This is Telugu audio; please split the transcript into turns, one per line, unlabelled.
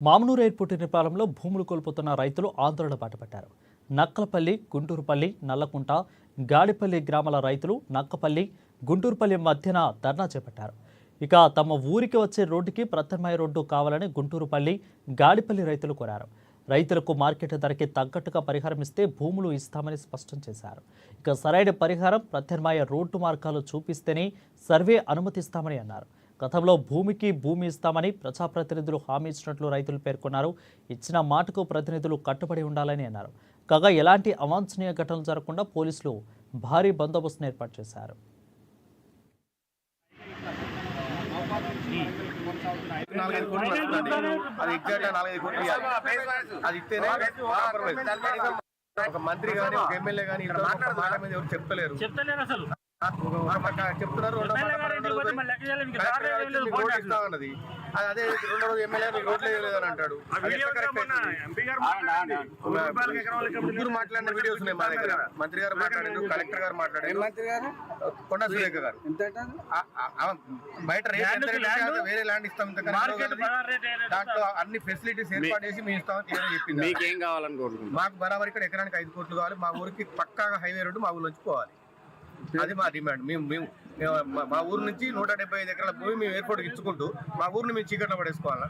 మామనూరు ఎయిర్పోర్టు నిర్మాణంలో భూములు కోల్పోతున్న రైతులు ఆందోళన బాటపట్టారు. నక్కలపల్లి, గుంటూరుపల్లి, నల్లకుంట, గాడిపల్లి గ్రామాల రైతులు నక్కపల్లి, గుంటూరుపల్లి మధ్యన ధర్నా చేపట్టారు. ఇక తమ ఊరికి వచ్చే రోడ్డుకి ప్రత్యామ్నాయ రోడ్డు కావాలని గుంటూరుపల్లి, గాడిపల్లి రైతులు కోరారు. రైతులకు మార్కెట్ ధరకి తగ్గట్టుగా పరిహారం ఇస్తే భూములు ఇస్తామని స్పష్టం చేశారు. ఇక సరైన పరిహారం ప్రత్యామ్నాయ రోడ్డు మార్గాలు చూపిస్తేనే సర్వే అనుమతిస్తామని అన్నారు. గతంలో భూమికి భూమి ఇస్తామని ప్రజాప్రతినిధులు హామీ ఇచ్చినట్లు రైతులు పేర్కొన్నారు. ఇచ్చిన మాటకు ప్రతినిధులు కట్టుబడి ఉండాలని అన్నారు. కాగా ఎలాంటి అవాంఛనీయ ఘటనలు జరగకుండా పోలీసులు భారీ బందోబస్తును ఏర్పాటు చేశారు.
ఒక మంత్రి గానీ ఒక ఎమ్మెల్యే గానీ మాట మీద ఎవరు చెప్తలేరు చెప్తున్నారు. ఇస్తామన్నది అదే రెండో రోజు ఎమ్మెల్యే రోడ్లు వేయలేదని అంటాడు. ముగ్గురు మాట్లాడిన వీడియోస్ ఉన్నాయి మా దగ్గర. మంత్రి గారు మాట్లాడారు, కలెక్టర్ గారు మాట్లాడారు, కొండా సురేఖ గారు. బయట వేరే ల్యాండ్ ఇస్తాం, దాంట్లో అన్ని ఫెసిలిటీస్ ఏర్పాటు చేసి మేము ఇస్తామని చెప్పింది.
మీకేం కావాలనుకుంటున్నాం?
మాకు బరాబర్ ఇక్కడ ఎకరానికి 5 కోట్లు కావాలి. మా ఊరికి పక్కాగా హైవే రోడ్డు మా ఊరు నుంచి పోవాలి. అది మా డిమాండ్. మా ఊరు నుంచి 175 ఎకరాల భూమి మేము ఎయిర్పోర్ట్కి ఇచ్చుకుంటూ మా ఊరిని మేము చీకట్లో పడేసుకోవాలా?